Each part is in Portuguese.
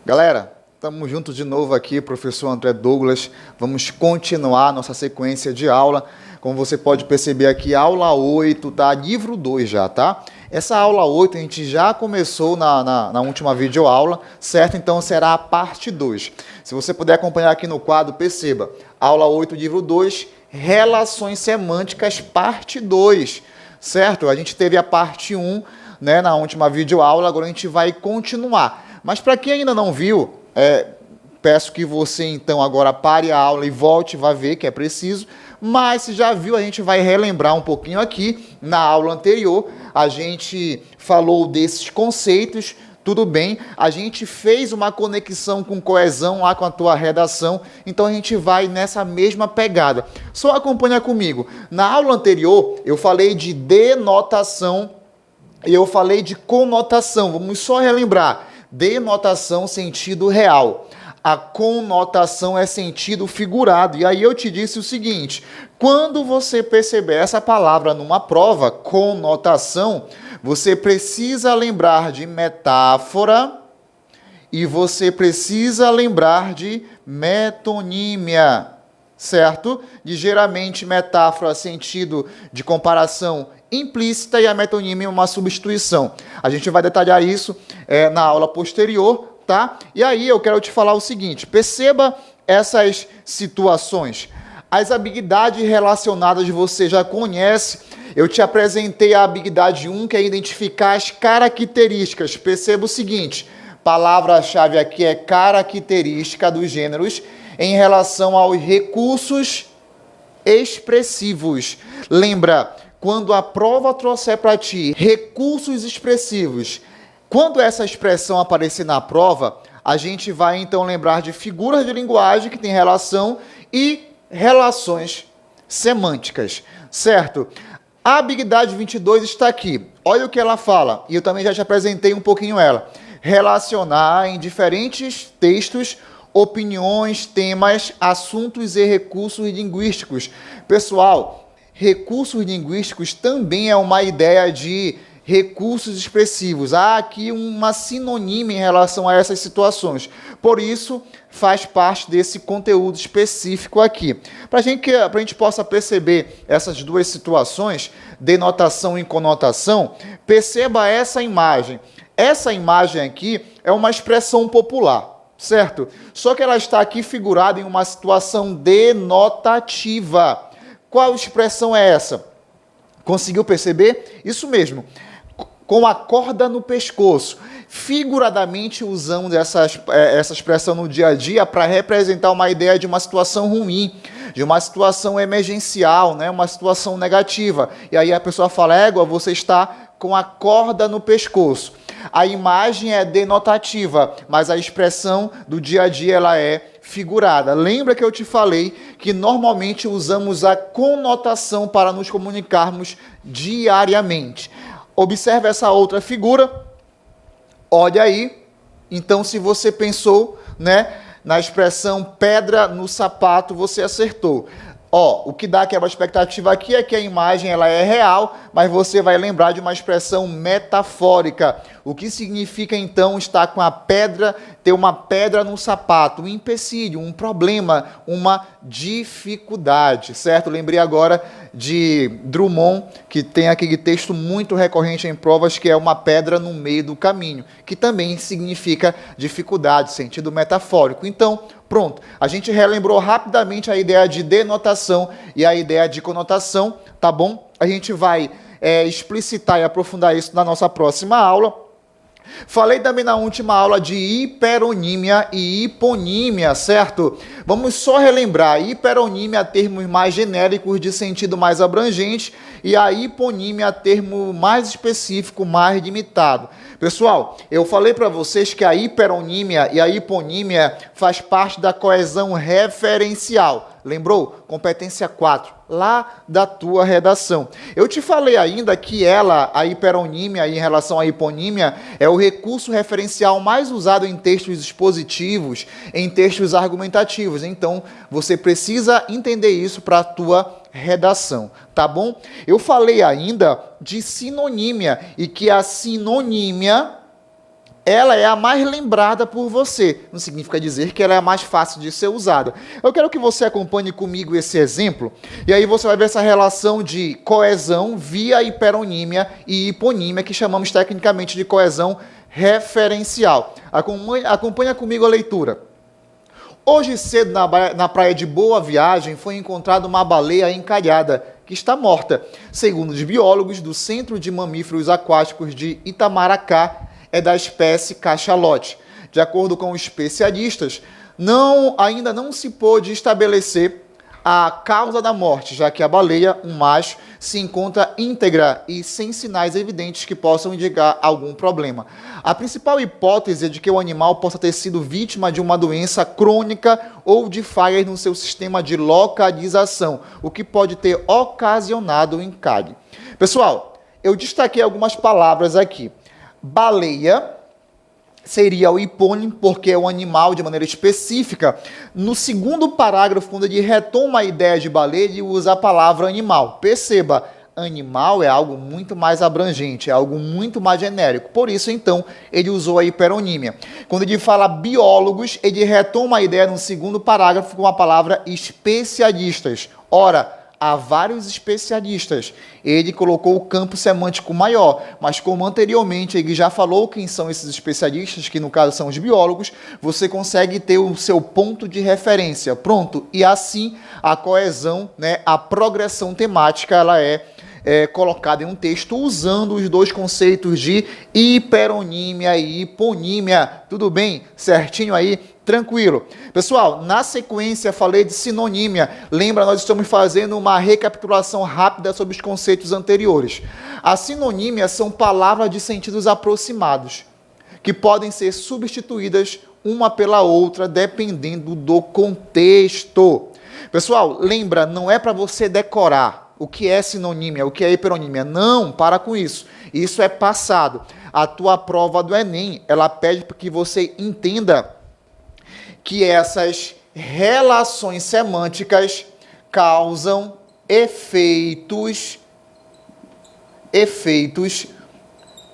Galera, estamos juntos de novo aqui, professor André Douglas. Vamos continuar nossa sequência de aula. Como você pode perceber aqui, aula 8 da livro 2 já, tá? Essa aula 8 a gente já começou na última videoaula, certo? Então será a parte 2. Se você puder acompanhar aqui no quadro, perceba. Aula 8, livro 2, Relações Semânticas, parte 2, certo? A gente teve a parte 1, né, na última videoaula, agora a gente vai continuar. Mas para quem ainda não viu, peço que você então agora pare a aula e volte, vai ver que é preciso. Mas se já viu, a gente vai relembrar um pouquinho aqui. Na aula anterior, a gente falou desses conceitos, tudo bem. A gente fez uma conexão com coesão lá com a tua redação, então a gente vai nessa mesma pegada. Só acompanha comigo. Na aula anterior, eu falei de denotação e eu falei de conotação. Vamos só relembrar. Denotação, sentido real. A conotação é sentido figurado. E aí eu te disse o seguinte: quando você perceber essa palavra numa prova, conotação, você precisa lembrar de metáfora e você precisa lembrar de metonímia, certo? Ligeiramente metáfora, sentido de comparação implícita, e a metonímia é uma substituição. A gente vai detalhar isso na aula posterior, tá? E aí eu quero te falar o seguinte: perceba essas situações. As habilidades relacionadas você já conhece. Eu te apresentei a habilidade 1, que é identificar as características. Perceba o seguinte: palavra-chave aqui é característica dos gêneros em relação aos recursos expressivos. Lembra, quando a prova trouxer para ti recursos expressivos, quando essa expressão aparecer na prova, a gente vai então lembrar de figuras de linguagem que têm relação e relações semânticas, certo? A habilidade 22 está aqui. Olha o que ela fala, e eu também já te apresentei um pouquinho ela. Relacionar em diferentes textos opiniões, temas, assuntos e recursos linguísticos. Pessoal, recursos linguísticos também é uma ideia de recursos expressivos. Há aqui uma sinonímia em relação a essas situações. Por isso, faz parte desse conteúdo específico aqui. Para a gente possa perceber essas duas situações, denotação e conotação, perceba essa imagem. Essa imagem aqui é uma expressão popular, certo? Só que ela está aqui figurada em uma situação denotativa. Qual expressão é essa? Conseguiu perceber? Isso mesmo, com a corda no pescoço. Figuradamente usamos essa expressão no dia a dia para representar uma ideia de uma situação ruim, de uma situação emergencial, né? Uma situação negativa. E aí a pessoa fala: égua, você está com a corda no pescoço. A imagem é denotativa, mas a expressão do dia a dia ela é figurada. Lembra que eu te falei que normalmente usamos a conotação para nos comunicarmos diariamente. Observe essa outra figura. Olha aí. Então, se você pensou, né, na expressão pedra no sapato, você acertou. O que dá aquela expectativa aqui é que a imagem ela é real, mas você vai lembrar de uma expressão metafórica. O que significa, então, estar com a pedra, ter uma pedra no sapato, um empecilho, um problema, uma dificuldade, certo? Lembrei agora de Drummond, que tem aquele texto muito recorrente em provas, que é uma pedra no meio do caminho, que também significa dificuldade, sentido metafórico. Então, pronto, a gente relembrou rapidamente a ideia de denotação e a ideia de conotação, tá bom? A gente vai explicitar e aprofundar isso na nossa próxima aula. Falei também na última aula de hiperonímia e hiponímia, certo? Vamos só relembrar: hiperonímia, termos mais genéricos de sentido mais abrangente, e a hiponímia, termo mais específico, mais limitado. Pessoal, eu falei para vocês que a hiperonímia e a hiponímia faz parte da coesão referencial. Lembrou? Competência 4, lá da tua redação. Eu te falei ainda que a hiperonímia em relação à hiponímia, é o recurso referencial mais usado em textos expositivos, em textos argumentativos. Então, você precisa entender isso para a tua redação, tá bom? Eu falei ainda de sinonímia e que a sinonímia ela é a mais lembrada por você. Não significa dizer que ela é a mais fácil de ser usada. Eu quero que você acompanhe comigo esse exemplo, e aí você vai ver essa relação de coesão via hiperonímia e hiponímia, que chamamos tecnicamente de coesão referencial. Acompanha comigo a leitura. Hoje cedo, na praia de Boa Viagem, foi encontrada uma baleia encalhada, que está morta. Segundo os biólogos do Centro de Mamíferos Aquáticos de Itamaracá, é da espécie cachalote. De acordo com os especialistas, ainda não se pôde estabelecer a causa da morte, já que a baleia, um macho, se encontra íntegra e sem sinais evidentes que possam indicar algum problema. A principal hipótese é de que o animal possa ter sido vítima de uma doença crônica ou de falhas no seu sistema de localização, o que pode ter ocasionado o encalhe. Pessoal, eu destaquei algumas palavras aqui. Baleia seria o hipônimo, porque é um animal de maneira específica. No segundo parágrafo, quando ele retoma a ideia de baleia, ele usa a palavra animal. Perceba, animal é algo muito mais abrangente, é algo muito mais genérico. Por isso, então, ele usou a hiperonímia. Quando ele fala biólogos, ele retoma a ideia no segundo parágrafo com a palavra especialistas. Ora, há vários especialistas. Ele colocou o campo semântico maior, mas como anteriormente ele já falou quem são esses especialistas, que no caso são os biólogos, você consegue ter o seu ponto de referência. Pronto, e assim a coesão, a progressão temática, ela é colocada em um texto usando os dois conceitos de hiperonímia e hiponímia. Tudo bem? Certinho aí? Tranquilo. Pessoal, na sequência falei de sinonímia. Lembra, nós estamos fazendo uma recapitulação rápida sobre os conceitos anteriores. A sinonímia são palavras de sentidos aproximados, que podem ser substituídas uma pela outra, dependendo do contexto. Pessoal, lembra, não é para você decorar o que é sinonímia, o que é hiperonímia. Não, para com isso. Isso é passado. A tua prova do Enem, ela pede para que você entenda que essas relações semânticas causam efeitos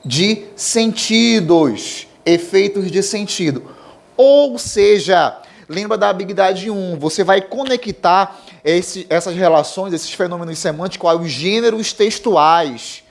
de sentidos. Efeitos de sentido. Ou seja, lembra da habilidade 1, você vai conectar essas relações, esses fenômenos semânticos aos gêneros textuais.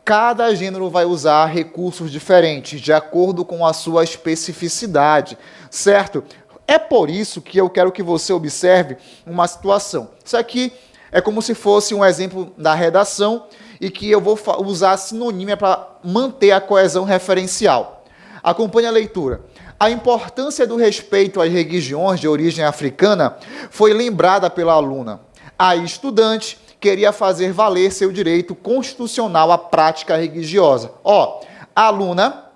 Cada gênero vai usar recursos diferentes, de acordo com a sua especificidade, certo? É por isso que eu quero que você observe uma situação. Isso aqui é como se fosse um exemplo da redação e que eu vou usar a sinonímia para manter a coesão referencial. Acompanhe a leitura. A importância do respeito às religiões de origem africana foi lembrada pela aluna. A estudante queria fazer valer seu direito constitucional à prática religiosa. Aluna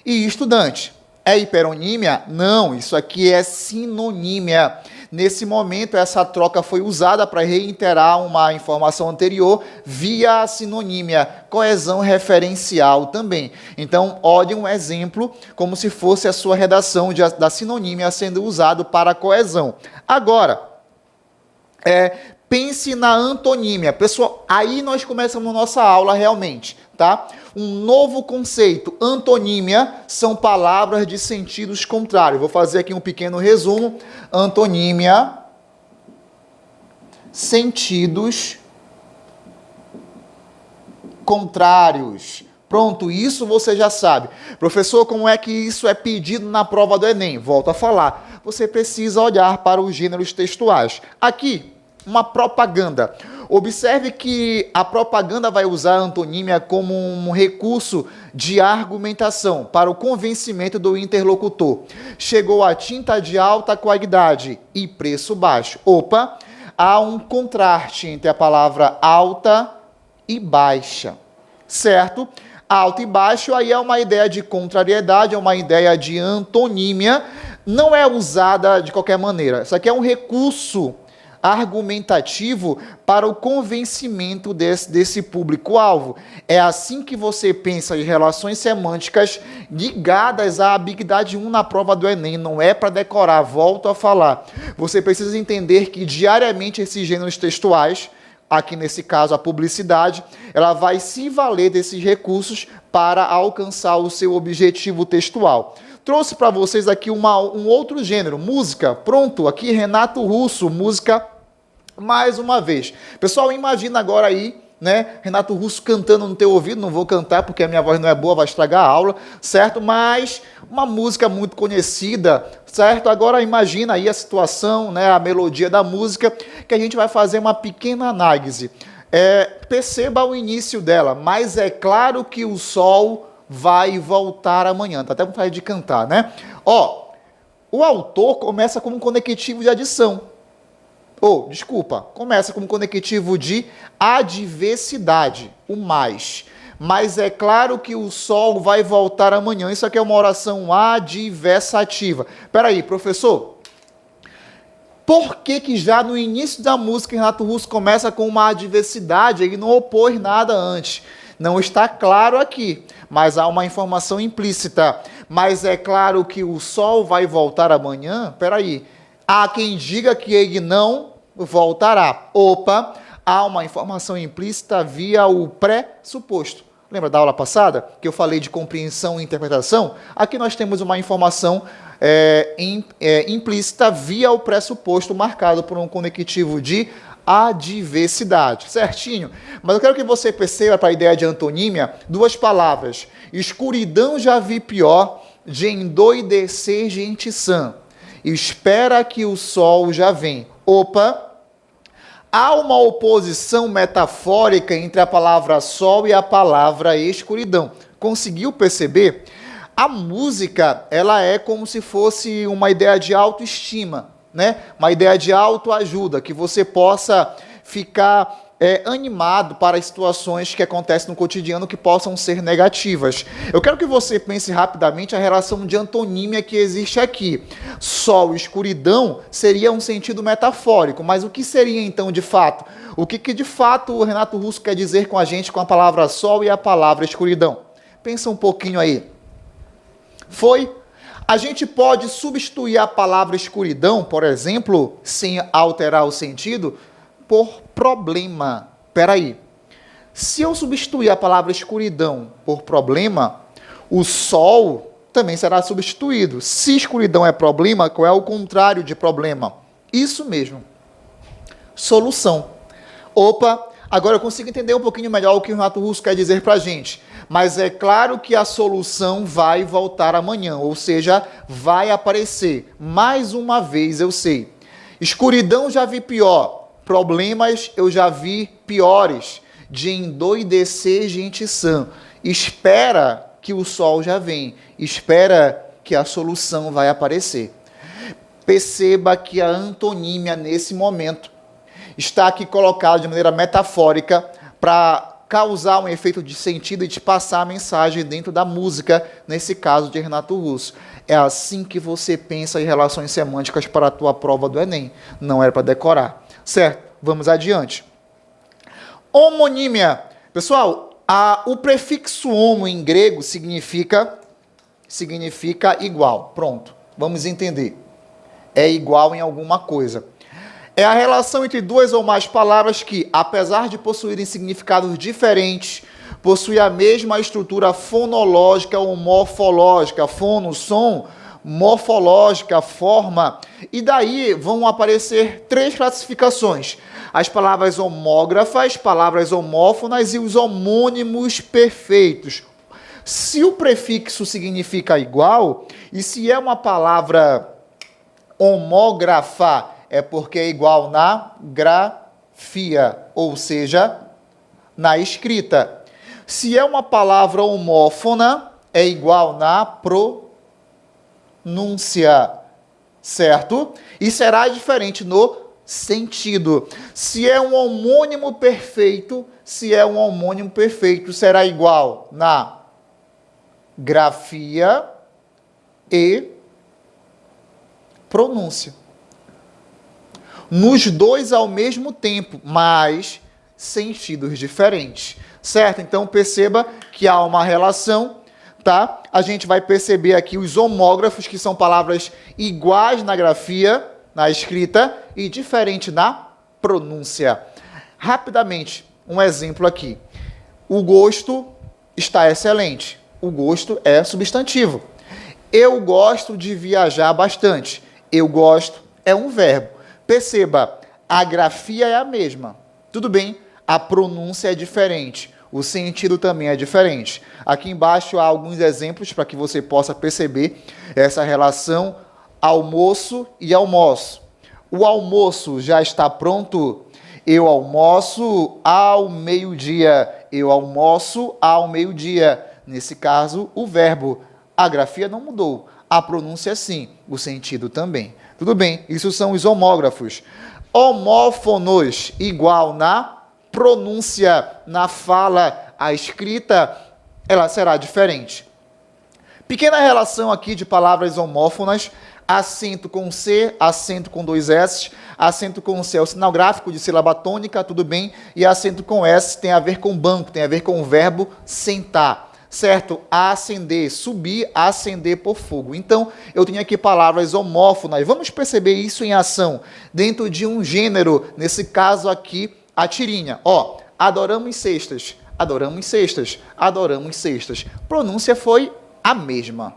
e estudante. É hiperonímia? Não, isso aqui é sinonímia. Nesse momento, essa troca foi usada para reiterar uma informação anterior via a sinonímia, coesão referencial também. Então, olhe um exemplo como se fosse a sua redação da sinonímia sendo usado para a coesão. Agora, pense na antonímia. Pessoal, aí nós começamos nossa aula realmente, tá? Um novo conceito. Antonímia são palavras de sentidos contrários. Vou fazer aqui um pequeno resumo. Antonímia, sentidos contrários. Pronto, isso você já sabe. Professor, como é que isso é pedido na prova do Enem? Volto a falar. Você precisa olhar para os gêneros textuais. Aqui, uma propaganda. Observe que a propaganda vai usar a antonímia como um recurso de argumentação para o convencimento do interlocutor. Chegou a tinta de alta qualidade e preço baixo. Há um contraste entre a palavra alta e baixa, certo? Alto e baixo aí é uma ideia de contrariedade, é uma ideia de antonímia. Não é usada de qualquer maneira. Isso aqui é um recurso argumentativo para o convencimento desse público-alvo. É assim que você pensa em relações semânticas ligadas à habilidade 1 na prova do Enem. Não é para decorar, volto a falar. Você precisa entender que diariamente esses gêneros textuais aqui nesse caso a publicidade, ela vai se valer desses recursos para alcançar o seu objetivo textual. Trouxe para vocês aqui um outro gênero, música. Pronto, aqui Renato Russo, música mais uma vez. Pessoal, imagina agora aí, né, Renato Russo cantando no teu ouvido. Não vou cantar porque a minha voz não é boa, vai estragar a aula, certo? Mas uma música muito conhecida, certo? Agora imagina aí a situação, né, a melodia da música, que a gente vai fazer uma pequena análise. Perceba o início dela, mas é claro que o sol vai voltar amanhã. Tá até vontade de cantar, né? Ó, o autor começa como um conectivo de adição. Começa como conectivo de adversidade, o mais. Mas é claro que o sol vai voltar amanhã. Isso aqui é uma oração adversativa. Peraí, professor, por que já no início da música Renato Russo começa com uma adversidade? Ele não opôs nada antes. Não está claro aqui, mas há uma informação implícita. Mas é claro que o sol vai voltar amanhã? Peraí. Há quem diga que ele não voltará. Há uma informação implícita via o pressuposto. Lembra da aula passada que eu falei de compreensão e interpretação? Aqui nós temos uma informação implícita via o pressuposto marcado por um conectivo de adversidade, certinho? Mas eu quero que você perceba, para a ideia de antonímia, duas palavras. Escuridão já vi pior, de endoidecer gente sã. Espera que o sol já vem. Há uma oposição metafórica entre a palavra sol e a palavra escuridão. Conseguiu perceber? A música, ela é como se fosse uma ideia de autoestima, né? Uma ideia de autoajuda, que você possa ficar animado para as situações que acontecem no cotidiano que possam ser negativas. Eu quero que você pense rapidamente a relação de antonímia que existe aqui. Sol e escuridão seria um sentido metafórico, mas o que seria então de fato? O que de fato o Renato Russo quer dizer com a gente com a palavra sol e a palavra escuridão? Pensa um pouquinho aí. A gente pode substituir a palavra escuridão, por exemplo, sem alterar o sentido, por problema. Peraí. Se eu substituir a palavra escuridão por problema, o sol também será substituído. Se escuridão é problema, qual é o contrário de problema? Isso mesmo. Solução. Agora eu consigo entender um pouquinho melhor o que o Renato Russo quer dizer para a gente. Mas é claro que a solução vai voltar amanhã, ou seja, vai aparecer. Mais uma vez eu sei. Escuridão já vi pior. Problemas eu já vi piores. De endoidecer gente sã. Espera que o sol já vem. Espera que a solução vai aparecer. Perceba que a antonímia nesse momento está aqui colocada de maneira metafórica para causar um efeito de sentido e de passar a mensagem dentro da música, nesse caso de Renato Russo. É assim que você pensa em relações semânticas para a tua prova do Enem. Não era para decorar. Certo? Vamos adiante. Homonímia. Pessoal, o prefixo homo em grego significa igual. Pronto. Vamos entender. É igual em alguma coisa. É a relação entre duas ou mais palavras que, apesar de possuírem significados diferentes, possuem a mesma estrutura fonológica ou morfológica, fono, som, morfológica, forma, e daí vão aparecer três classificações: as palavras homógrafas, palavras homófonas e os homônimos perfeitos. Se o prefixo significa igual, e se é uma palavra homógrafa, é porque é igual na grafia, ou seja, na escrita. Se é uma palavra homófona, é igual na pronúncia, certo? E será diferente no sentido. Se é um homônimo perfeito, será igual na grafia e pronúncia. Nos dois ao mesmo tempo, mas sentidos diferentes, certo? Então perceba que há uma relação, tá? A gente vai perceber aqui os homógrafos, que são palavras iguais na grafia, na escrita, e diferente na pronúncia. Rapidamente, um exemplo aqui. O gosto está excelente. O gosto é substantivo. Eu gosto de viajar bastante. Eu gosto é um verbo. Perceba, a grafia é a mesma. Tudo bem, a pronúncia é diferente. O sentido também é diferente. Aqui embaixo há alguns exemplos para que você possa perceber essa relação almoço e almoço. O almoço já está pronto? Eu almoço ao meio-dia. Eu almoço ao meio-dia. Nesse caso, o verbo. A grafia não mudou. A pronúncia sim, o sentido também. Tudo bem, isso são os homógrafos. Homófonos, igual na pronúncia, na fala, a escrita, ela será diferente. Pequena relação aqui de palavras homófonas, acento com C, acento com 2 S, acento com C é o sinal gráfico de sílaba tônica, tudo bem, e acento com S tem a ver com banco, tem a ver com o verbo sentar, certo? Ascender, subir, ascender por fogo. Então, eu tenho aqui palavras homófonas, vamos perceber isso em ação, dentro de um gênero, nesse caso aqui, a tirinha. Ó, adoramos cestas, adoramos cestas, adoramos cestas. Pronúncia foi a mesma.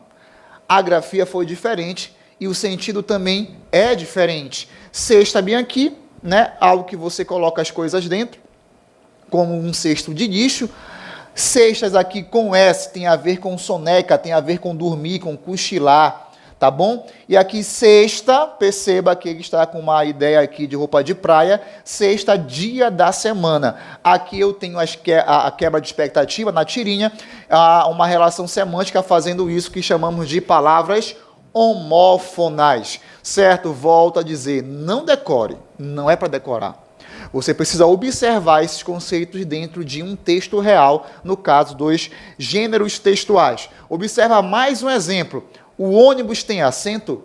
A grafia foi diferente e o sentido também é diferente. Cesta bem aqui, né? Algo que você coloca as coisas dentro, como um cesto de lixo. Cestas aqui com S tem a ver com soneca, tem a ver com dormir, com cochilar, tá bom? E aqui sexta, perceba que ele está com uma ideia aqui de roupa de praia, sexta, dia da semana. Aqui eu tenho a quebra de expectativa na tirinha, uma relação semântica fazendo isso que chamamos de palavras homófonas, certo? Volto a dizer, não decore, não é para decorar. Você precisa observar esses conceitos dentro de um texto real, no caso dos gêneros textuais. Observa mais um exemplo. O ônibus tem assento?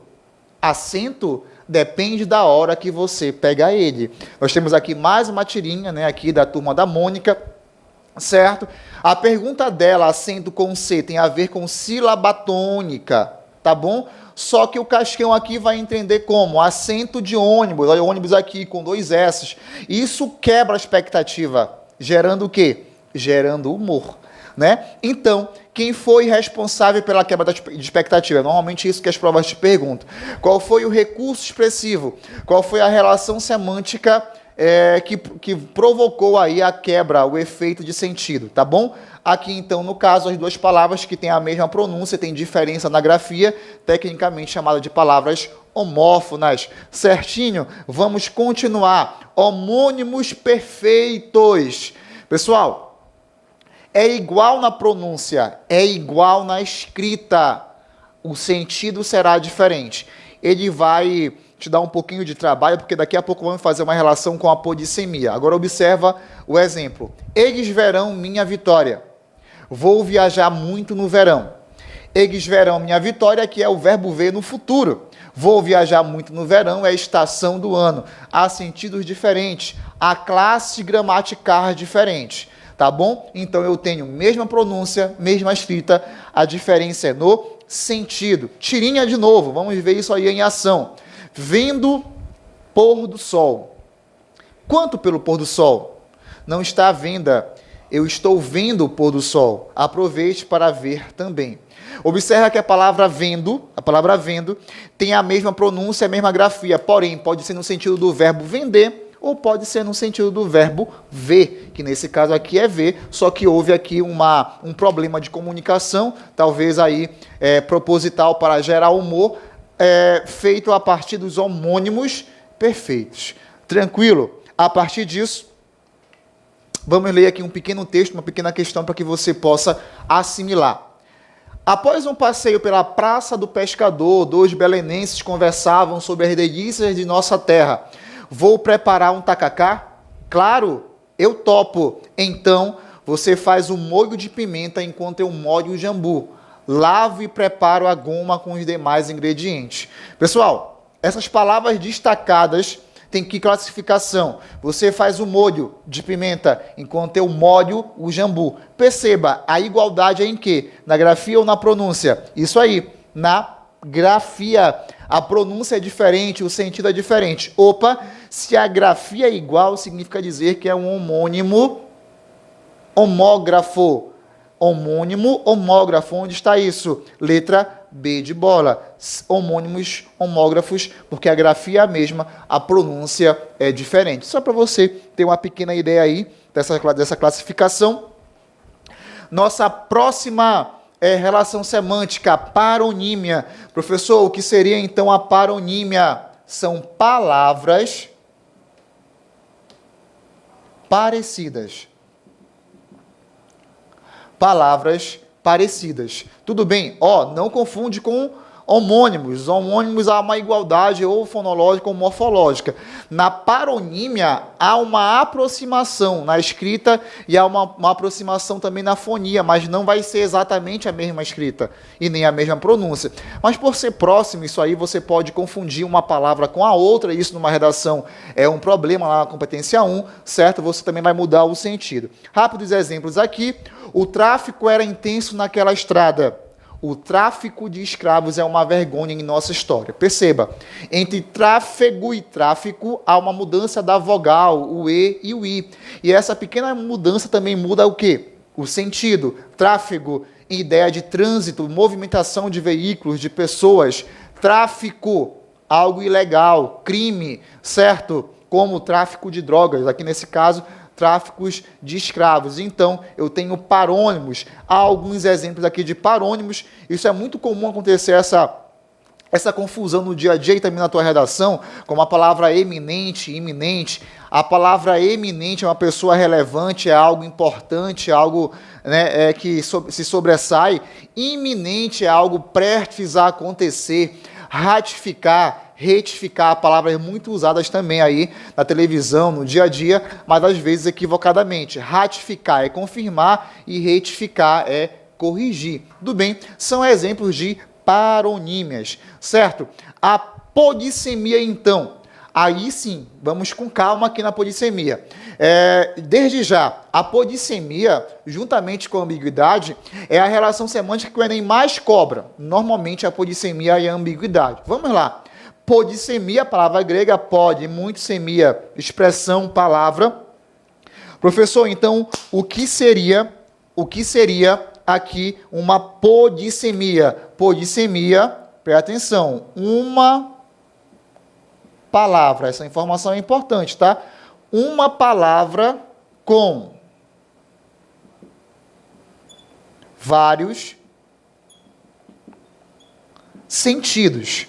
Assento depende da hora que você pega ele. Nós temos aqui mais uma tirinha, né, aqui da turma da Mônica, certo? A pergunta dela, assento com C, tem a ver com sílaba tônica, tá bom? Só que o Cascão aqui vai entender como assento de ônibus, olha o ônibus aqui com 2 S. Isso quebra a expectativa, gerando o quê? Gerando humor, né? Então, quem foi responsável pela quebra de expectativa? Normalmente isso que as provas te perguntam. Qual foi o recurso expressivo? Qual foi a relação semântica que provocou aí a quebra, o efeito de sentido, tá bom? Aqui, então, no caso, as duas palavras que têm a mesma pronúncia, têm diferença na grafia, tecnicamente chamada de palavras homófonas. Certinho? Vamos continuar. Homônimos perfeitos. Pessoal, é igual na pronúncia, é igual na escrita. O sentido será diferente. Ele vai te dar um pouquinho de trabalho, porque daqui a pouco vamos fazer uma relação com a podissemia. Agora observa o exemplo. Eles verão minha vitória. Vou viajar muito no verão. Eles verão minha vitória, que é o verbo ver no futuro. Vou viajar muito no verão, é a estação do ano. Há sentidos diferentes, há classe gramatical diferente, tá bom? Então eu tenho mesma pronúncia, mesma escrita, a diferença é no sentido. Tirinha de novo, vamos ver isso aí em ação. Vendo pôr do sol. Quanto pelo pôr do sol? Não está à venda. Eu estou vendo o pôr do sol. Aproveite para ver também. Observa que a palavra vendo, tem a mesma pronúncia, a mesma grafia, porém, pode ser no sentido do verbo vender ou pode ser no sentido do verbo ver, que nesse caso aqui é ver, só que houve aqui um problema de comunicação, talvez aí proposital para gerar humor, feito a partir dos homônimos perfeitos. Tranquilo? A partir disso, vamos ler aqui um pequeno texto, uma pequena questão para que você possa assimilar. Após um passeio pela Praça do Pescador, 2 belenenses conversavam sobre as delícias de nossa terra. Vou preparar um tacacá? Claro, eu topo. Então, você faz um molho de pimenta enquanto eu molho o jambu. Lavo e preparo a goma com os demais ingredientes. Pessoal, essas palavras destacadas tem que classificação. Você faz o molho de pimenta enquanto eu molho o jambu. Perceba, a igualdade é em quê? Na grafia ou na pronúncia? Isso aí, na grafia. A pronúncia é diferente, o sentido é diferente. Opa, Se a grafia é igual, significa dizer que é um homônimo homógrafo. Homônimo homógrafo, onde está isso? Letra B de bola. Homônimos homógrafos, porque a grafia é a mesma, a pronúncia é diferente. Só para você ter uma pequena ideia aí dessa classificação. Nossa próxima relação semântica, paronímia. Professor, o que seria então a paronímia? São palavras parecidas. Palavras parecidas. Tudo bem? Não confunde com homônimos. Homônimos há uma igualdade ou fonológica ou morfológica. Na paronímia, há uma aproximação na escrita e há uma aproximação também na fonia, mas não vai ser exatamente a mesma escrita e nem a mesma pronúncia. Mas por ser próximo, isso aí você pode confundir uma palavra com a outra, e isso numa redação é um problema lá na competência 1, certo? Você também vai mudar o sentido. Rápidos exemplos aqui. O tráfico era intenso naquela estrada. O tráfico de escravos é uma vergonha em nossa história. Perceba, entre tráfego e tráfico há uma mudança da vogal, o E e o I. E essa pequena mudança também muda o quê? O sentido. Tráfego, ideia de trânsito, movimentação de veículos, de pessoas. Tráfico, algo ilegal, crime, certo? Como o tráfico de drogas, aqui nesse caso, tráficos de escravos. Então, eu tenho parônimos. Há alguns exemplos aqui de parônimos. Isso é muito comum acontecer, essa confusão no dia a dia e também na tua redação, como a palavra eminente, iminente. A palavra eminente é uma pessoa relevante, é algo importante, é algo que se sobressai. Iminente é algo prestes a acontecer. Ratificar, retificar, palavras muito usadas também aí na televisão, no dia a dia, mas às vezes equivocadamente. Ratificar é confirmar e retificar é corrigir. Tudo bem? São exemplos de paronímias, certo? A podissemia, então. Aí sim, vamos com calma aqui na podissemia. Desde já, a podissemia, juntamente com a ambiguidade, é a relação semântica que o Enem mais cobra. Normalmente a podissemia e a ambiguidade. Vamos lá. Podissemia, palavra grega, pod, muito semia, expressão, palavra. Professor, então, o que seria aqui uma podissemia? Podissemia, presta atenção, uma palavra, essa informação é importante, tá? Uma palavra com vários sentidos.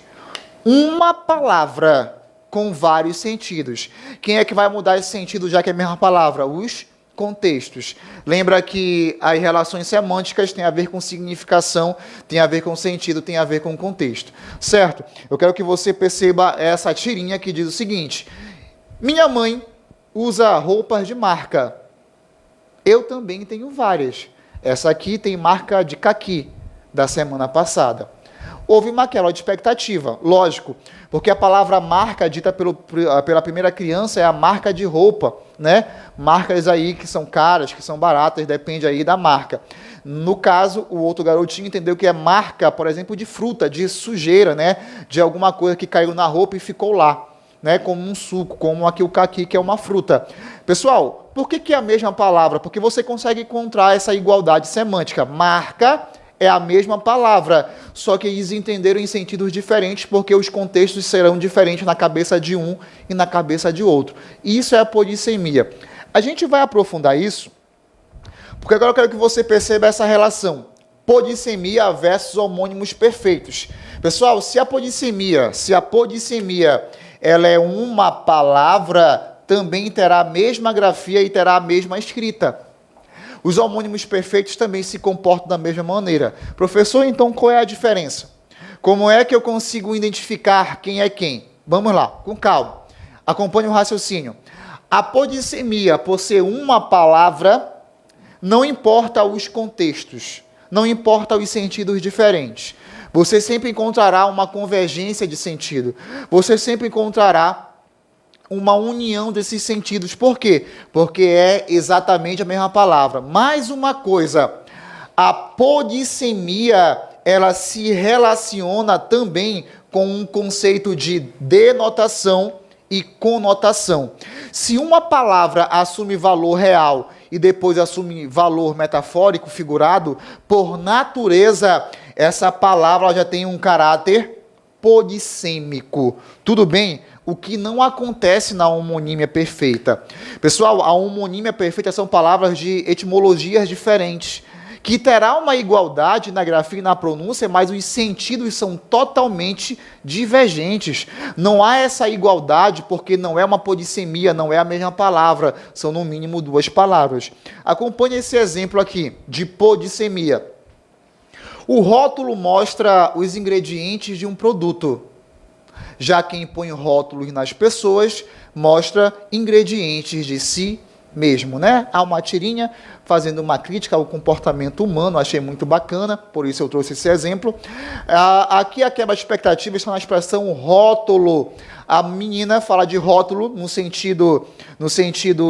Uma palavra com vários sentidos. Quem é que vai mudar esse sentido, já que é a mesma palavra? Os contextos. Lembra que as relações semânticas têm a ver com significação, tem a ver com sentido, tem a ver com contexto. Certo? Eu quero que você perceba essa tirinha que diz o seguinte: minha mãe usa roupas de marca. Eu também tenho várias. Essa aqui tem marca de caqui, da semana passada. Houve uma quebra de expectativa, lógico, porque a palavra marca dita pela primeira criança é a marca de roupa, né? Marcas aí que são caras, que são baratas, depende aí da marca. No caso, o outro garotinho entendeu que é marca, por exemplo, de fruta, de sujeira, né? De alguma coisa que caiu na roupa e ficou lá, né? Como um suco, como aqui o caqui, que é uma fruta. Pessoal, por que é a mesma palavra? Porque você consegue encontrar essa igualdade semântica. Marca é a mesma palavra, só que eles entenderam em sentidos diferentes, porque os contextos serão diferentes na cabeça de um e na cabeça de outro. Isso é a podissemia. A gente vai aprofundar isso, porque agora eu quero que você perceba essa relação. Podissemia versus homônimos perfeitos. Pessoal, se a podissemia ela é uma palavra, também terá a mesma grafia e terá a mesma escrita. Os homônimos perfeitos também se comportam da mesma maneira. Professor, então qual é a diferença? Como é que eu consigo identificar quem é quem? Vamos lá, com calma. Acompanhe o raciocínio. A podissemia, por ser uma palavra, não importa os contextos, não importa os sentidos diferentes. Você sempre encontrará uma convergência de sentido. Você sempre encontrará uma união desses sentidos. Por quê? Porque é exatamente a mesma palavra. Mais uma coisa, a podissemia, ela se relaciona também com um conceito de denotação e conotação. Se uma palavra assume valor real e depois assume valor metafórico, figurado, por natureza, essa palavra já tem um caráter polissêmico. Tudo bem? O que não acontece na homonímia perfeita. Pessoal, a homonímia perfeita são palavras de etimologias diferentes, que terá uma igualdade na grafia e na pronúncia, mas os sentidos são totalmente divergentes. Não há essa igualdade porque não é uma polissemia, não é a mesma palavra, são no mínimo duas palavras. Acompanhe esse exemplo aqui de polissemia. O rótulo mostra os ingredientes de um produto. Já quem põe rótulos nas pessoas mostra ingredientes de si mesmo, né? Há uma tirinha fazendo uma crítica ao comportamento humano, achei muito bacana, por isso eu trouxe esse exemplo. Aqui a quebra de expectativa está na expressão rótulo. A menina fala de rótulo no sentido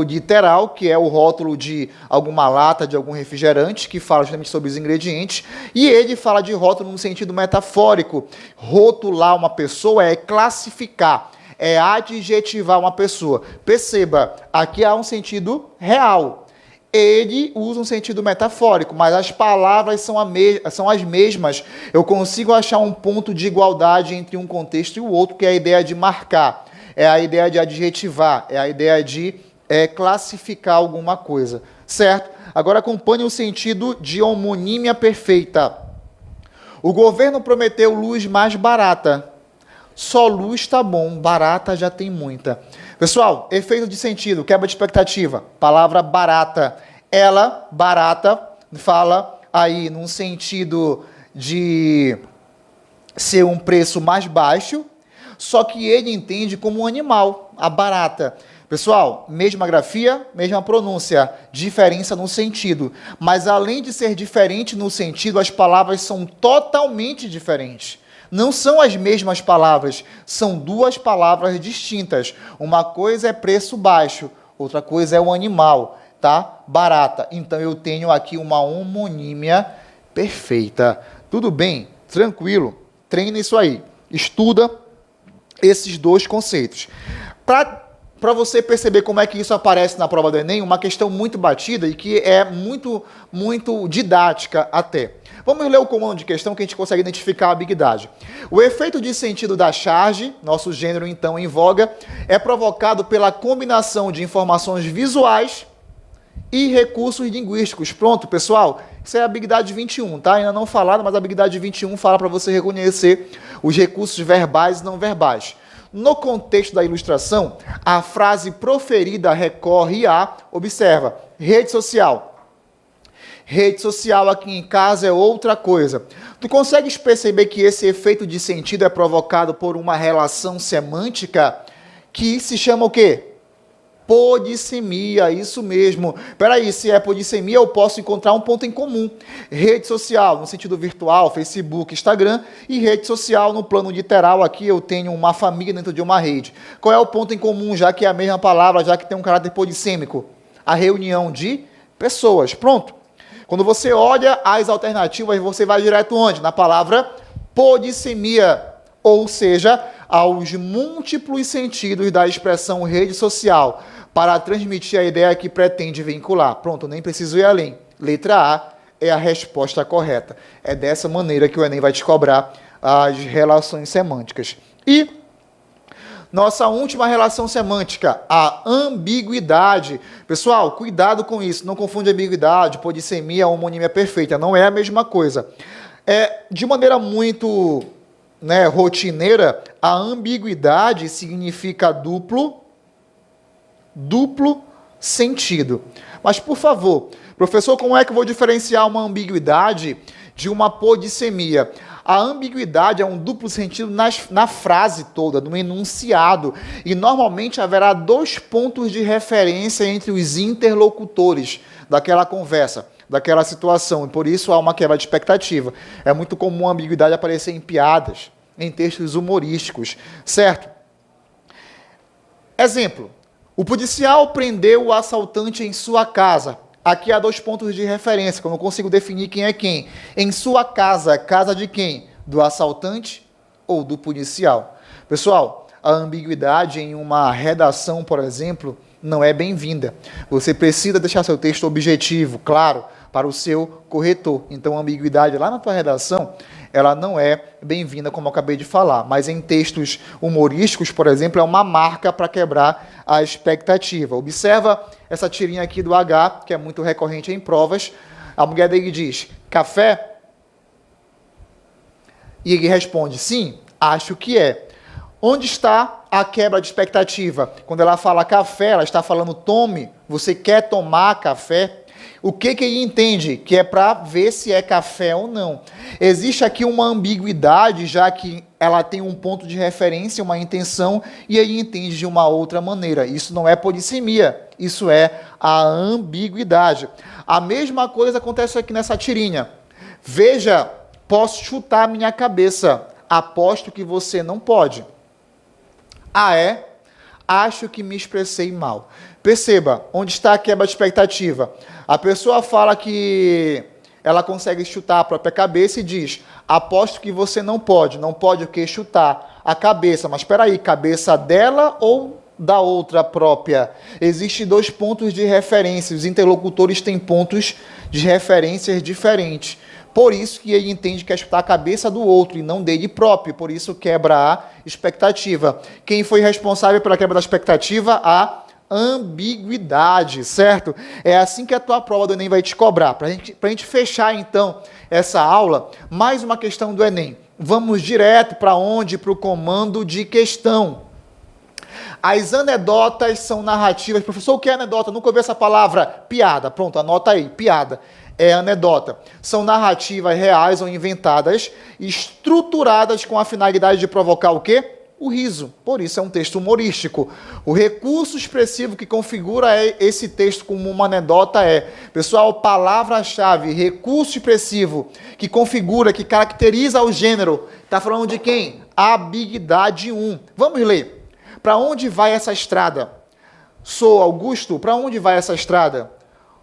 literal, que é o rótulo de alguma lata, de algum refrigerante, que fala justamente sobre os ingredientes, e ele fala de rótulo no sentido metafórico. Rotular uma pessoa é classificar, é adjetivar uma pessoa. Perceba, aqui há um sentido real. Ele usa um sentido metafórico, mas as palavras são as mesmas. Eu consigo achar um ponto de igualdade entre um contexto e o outro, que é a ideia de marcar, é a ideia de adjetivar, é a ideia de classificar alguma coisa, certo? Agora acompanhe o sentido de homonímia perfeita. O governo prometeu luz mais barata. Só luz tá bom, barata já tem muita. Pessoal, efeito de sentido, quebra de expectativa. Palavra barata. Ela, barata, fala aí num sentido de ser um preço mais baixo, só que ele entende como um animal, a barata. Pessoal, mesma grafia, mesma pronúncia, diferença no sentido. Mas além de ser diferente no sentido, as palavras são totalmente diferentes. Não são as mesmas palavras, são duas palavras distintas. Uma coisa é preço baixo, outra coisa é o animal, tá? Barata. Então eu tenho aqui uma homonímia perfeita. Tudo bem? Tranquilo? Treina isso aí. Estuda esses dois conceitos. Para você perceber como é que isso aparece na prova do Enem, uma questão muito batida e que é muito didática até. Vamos ler o comando de questão que a gente consegue identificar a ambiguidade. O efeito de sentido da charge, nosso gênero então em voga, é provocado pela combinação de informações visuais e recursos linguísticos. Pronto, pessoal? Isso é a ambiguidade 21, tá? Ainda não falado, mas a ambiguidade 21 fala para você reconhecer os recursos verbais e não verbais. No contexto da ilustração, a frase proferida recorre a, observa, rede social. Rede social aqui em casa é outra coisa. Tu consegues perceber que esse efeito de sentido é provocado por uma relação semântica que se chama o quê? Polissemia, isso mesmo. Peraí, se é polissemia, eu posso encontrar um ponto em comum. Rede social, no sentido virtual, Facebook, Instagram, e rede social no plano literal, aqui eu tenho uma família dentro de uma rede. Qual é o ponto em comum, já que é a mesma palavra, já que tem um caráter polissêmico? A reunião de pessoas. Pronto. Quando você olha as alternativas, você vai direto onde? Na palavra polissemia, ou seja, aos múltiplos sentidos da expressão rede social, para transmitir a ideia que pretende vincular. Pronto, nem preciso ir além. Letra A é a resposta correta. É dessa maneira que o Enem vai te cobrar as relações semânticas. E nossa última relação semântica, a ambiguidade. Pessoal, cuidado com isso, não confunde ambiguidade, polissemia, homonímia perfeita, não é a mesma coisa. De maneira muito rotineira, a ambiguidade significa duplo sentido. Mas, por favor, professor, como é que eu vou diferenciar uma ambiguidade de uma polissemia? A ambiguidade é um duplo sentido na frase toda, no enunciado, e normalmente haverá dois pontos de referência entre os interlocutores daquela conversa, daquela situação, e por isso há uma quebra de expectativa. É muito comum a ambiguidade aparecer em piadas, em textos humorísticos, certo? Exemplo, o policial prendeu o assaltante em sua casa. Aqui há dois pontos de referência, que eu não consigo definir quem é quem. Em sua casa, casa de quem? Do assaltante ou do policial? Pessoal, a ambiguidade em uma redação, por exemplo, não é bem-vinda. Você precisa deixar seu texto objetivo, claro, para o seu corretor. Então, a ambiguidade lá na tua redação, ela não é bem-vinda, como eu acabei de falar. Mas em textos humorísticos, por exemplo, é uma marca para quebrar a expectativa. Observa essa tirinha aqui do H, que é muito recorrente em provas. A mulher dele diz, café? E ele responde, sim, acho que é. Onde está a quebra de expectativa? Quando ela fala café, ela está falando tome, você quer tomar café? O que ele entende? Que é para ver se é café ou não. Existe aqui uma ambiguidade, já que ela tem um ponto de referência, uma intenção, e ele entende de uma outra maneira. Isso não é polissemia, isso é a ambiguidade. A mesma coisa acontece aqui nessa tirinha. Veja, posso chutar minha cabeça, aposto que você não pode. Ah, é? Acho que me expressei mal. Perceba, onde está a quebra de expectativa? A pessoa fala que ela consegue chutar a própria cabeça e diz, aposto que você não pode. Não pode o quê? Chutar a cabeça. Mas espera aí, cabeça dela ou da outra própria? Existem dois pontos de referência. Os interlocutores têm pontos de referências diferentes. Por isso que ele entende que é chutar a cabeça do outro e não dele próprio. Por isso quebra a expectativa. Quem foi responsável pela quebra da expectativa? A ambiguidade, certo? É assim que a tua prova do Enem vai te cobrar. Para a gente fechar, então, essa aula, mais uma questão do Enem. Vamos direto para onde? Para o comando de questão. As anedotas são narrativas. Professor, o que é anedota? Nunca ouvi essa palavra. Piada. Pronto, anota aí. Piada. É anedota. São narrativas reais ou inventadas, estruturadas com a finalidade de provocar o quê? O riso. Por isso é um texto humorístico. O recurso expressivo que configura esse texto como uma anedota é, pessoal, palavra-chave, recurso expressivo que configura, que caracteriza o gênero. Está falando de quem? Ambiguidade 1. Vamos ler. Para onde vai essa estrada? Sou Augusto. Para onde vai essa estrada?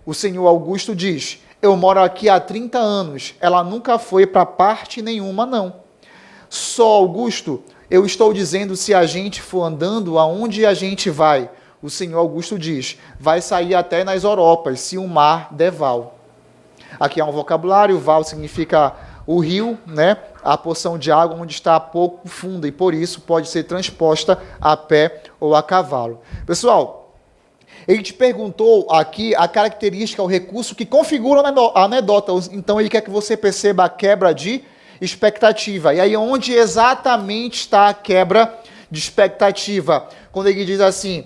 O senhor Augusto diz, eu moro aqui há 30 anos. Ela nunca foi para parte nenhuma, não. Só Augusto, eu estou dizendo se a gente for andando, aonde a gente vai? O senhor Augusto diz, vai sair até nas Europas, se o mar der val. Aqui há um vocabulário, val significa o rio, né? A porção de água onde está pouco funda, e por isso pode ser transposta a pé ou a cavalo. Pessoal, ele te perguntou aqui a característica, o recurso que configura a anedota. Então, ele quer que você perceba a quebra de expectativa. E aí, onde exatamente está a quebra de expectativa? Quando ele diz assim,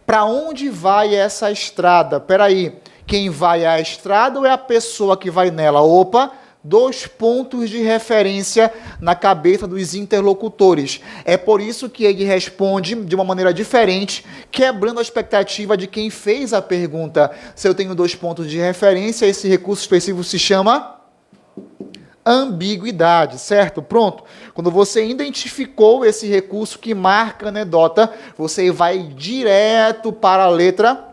para onde vai essa estrada? Peraí, quem vai é a estrada ou é a pessoa que vai nela? Opa! Dois pontos de referência na cabeça dos interlocutores. É por isso que ele responde de uma maneira diferente, quebrando a expectativa de quem fez a pergunta. Se eu tenho dois pontos de referência, esse recurso expressivo se chama ambiguidade, certo? Pronto. Quando você identificou esse recurso que marca a anedota, você vai direto para a letra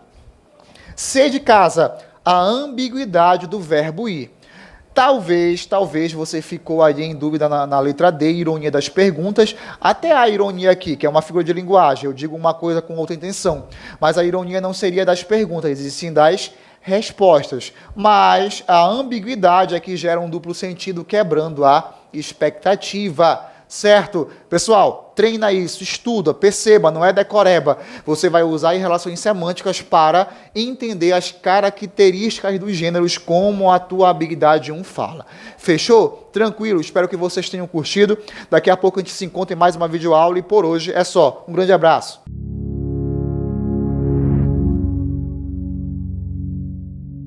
C de casa, a ambiguidade do verbo ir. Talvez você ficou aí em dúvida na letra D, ironia das perguntas, até a ironia aqui, que é uma figura de linguagem, eu digo uma coisa com outra intenção, mas a ironia não seria das perguntas, e sim das respostas. Mas a ambiguidade é que gera um duplo sentido, quebrando a expectativa. Certo? Pessoal, treina isso, estuda, perceba, não é decoreba. Você vai usar em relações semânticas para entender as características dos gêneros, como a tua habilidade 1 fala. Fechou? Tranquilo, espero que vocês tenham curtido. Daqui a pouco a gente se encontra em mais uma videoaula e por hoje é só. Um grande abraço.